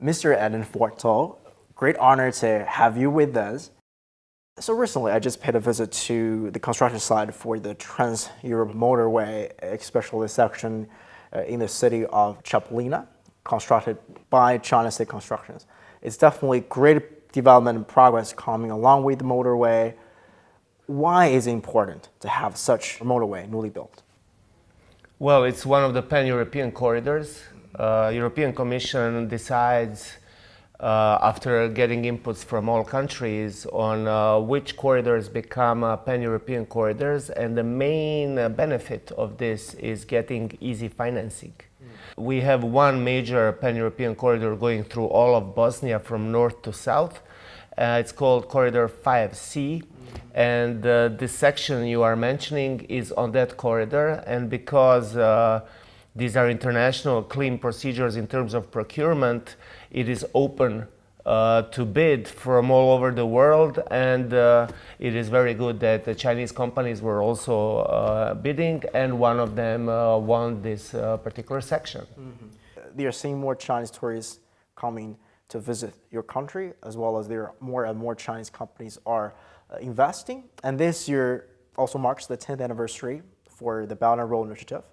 Mr. Edin Forto, great honor to have you with us. So recently, I just paid a visit to the construction site for the Trans-Europe motorway, especially section in the city of Chaplina, constructed by China State Constructions. It's definitely great development and progress coming along with the motorway. Why is it important to have such a motorway newly built? Well, it's one of the pan-European corridors. European Commission decides after getting inputs from all countries on which corridors become pan-European corridors, and the main benefit of this is getting easy financing. We have one major pan-European corridor going through all of Bosnia from north to south. It's called Corridor 5C, and this section you are mentioning is on that corridor, and because these are international clean procedures in terms of procurement, it is open to bid from all over the world, and it is very good that the Chinese companies were also bidding, and one of them won this particular section. They are seeing more Chinese tourists coming to visit your country, as well as there are more and more Chinese companies are investing. And this year also marks the 10th anniversary for the Belt and Road Initiative,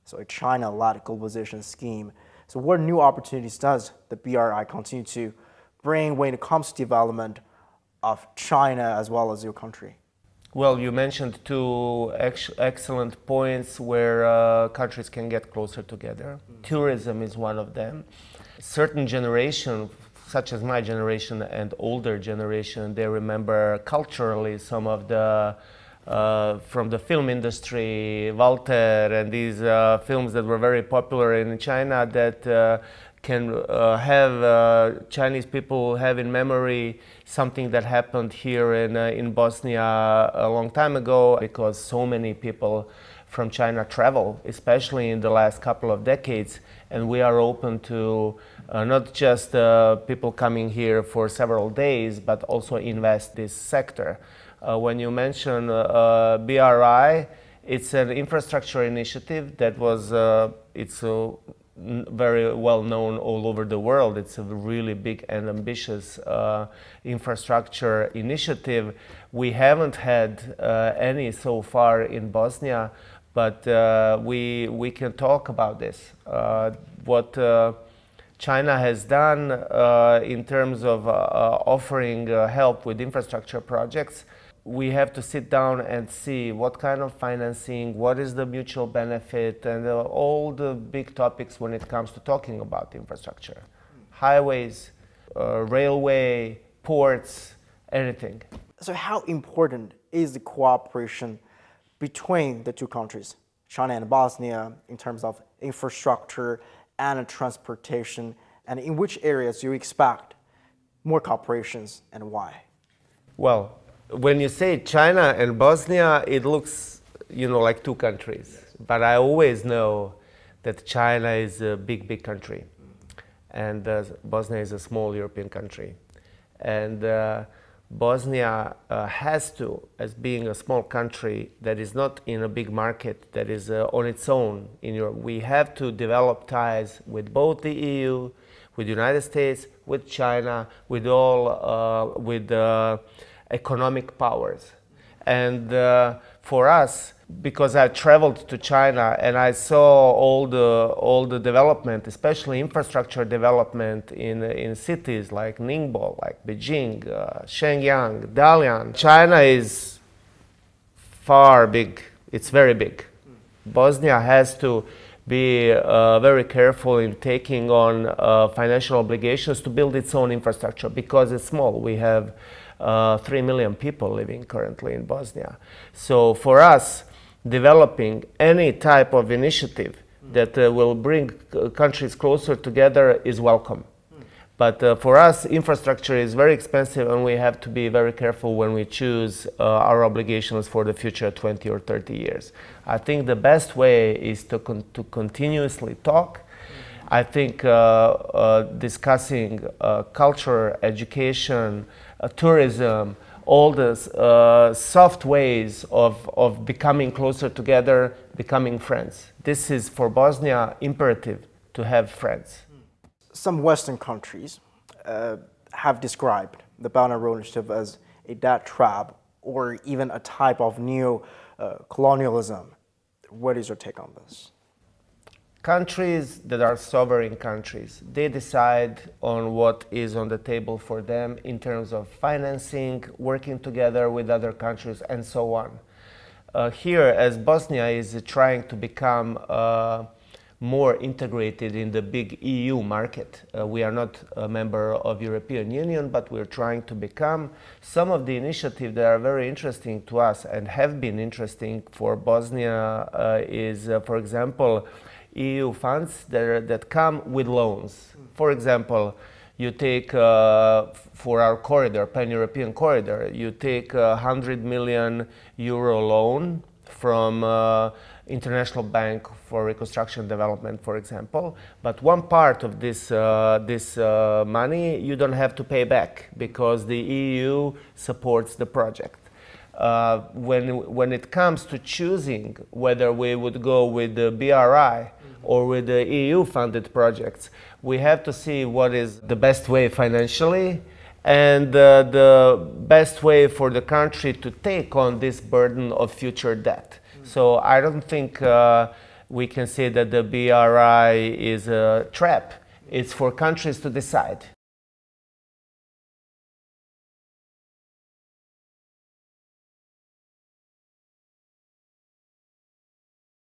so a China-led globalization scheme. So what new opportunities does the BRI continue to bring when it comes to development of China as well as your country? Well, you mentioned two excellent points where countries can get closer together. Tourism is one of them. Certain generation, such as my generation and older generation, they remember culturally some of the from the film industry, Walter, and these films that were very popular in China that can have Chinese people have in memory something that happened here in Bosnia a long time ago, because so many people from China travel, especially in the last couple of decades, and we are open to not just people coming here for several days, but also invest this sector. When you mention BRI, it's an infrastructure initiative that was it's very well known all over the world. It's a really big and ambitious infrastructure initiative. We haven't had any so far in Bosnia, but we can talk about this. What China has done in terms of offering help with infrastructure projects, we have to sit down and see what kind of financing, what is the mutual benefit, and all the big topics when it comes to talking about infrastructure. Highways, railway, ports, anything. So how important is the cooperation between the two countries, China and Bosnia, in terms of infrastructure and transportation, and in which areas do you expect more cooperations and why? Well, when you say China and Bosnia, it looks, like two countries. But I always know that China is a big, big country, and Bosnia is a small European country. And Bosnia has to, as being a small country that is not in a big market, that is on its own in Europe, we have to develop ties with both the EU, with the United States, with China, with all, with economic powers. And for us, because I traveled to China and I saw all the development, especially infrastructure development in cities like Ningbo, like Beijing, Shenyang, Dalian. China is far big. It's very big. Bosnia has to be very careful in taking on financial obligations to build its own infrastructure, because it's small. We have 3 million people living currently in Bosnia. So for us, developing any type of initiative that will bring countries closer together is welcome. But for us, infrastructure is very expensive, and we have to be very careful when we choose our obligations for the future 20 or 30 years. I think the best way is to continuously talk. I think discussing culture, education, tourism, all the soft ways of becoming closer together, becoming friends. This is for Bosnia imperative to have friends. some Western countries have described the Belt and Road Initiative as a debt trap or even a type of neo-colonialism. What is your take on this? Countries that are sovereign countries, they decide on what is on the table for them in terms of financing, working together with other countries, and so on. Here, as Bosnia is trying to become more integrated in the big EU market. We are not a member of European Union, but we're trying to become. Some of the initiatives that are very interesting to us and have been interesting for Bosnia is, for example, EU funds that come with loans. For example, you take, for our corridor, pan-European corridor, you take a €100 million loan from International Bank for Reconstruction and Development, for example. But one part of this money you don't have to pay back because the EU supports the project. When it comes to choosing whether we would go with the BRI or with the EU-funded projects, we have to see what is the best way financially and the best way for the country to take on this burden of future debt. So I don't think we can say that the BRI is a trap. It's for countries to decide.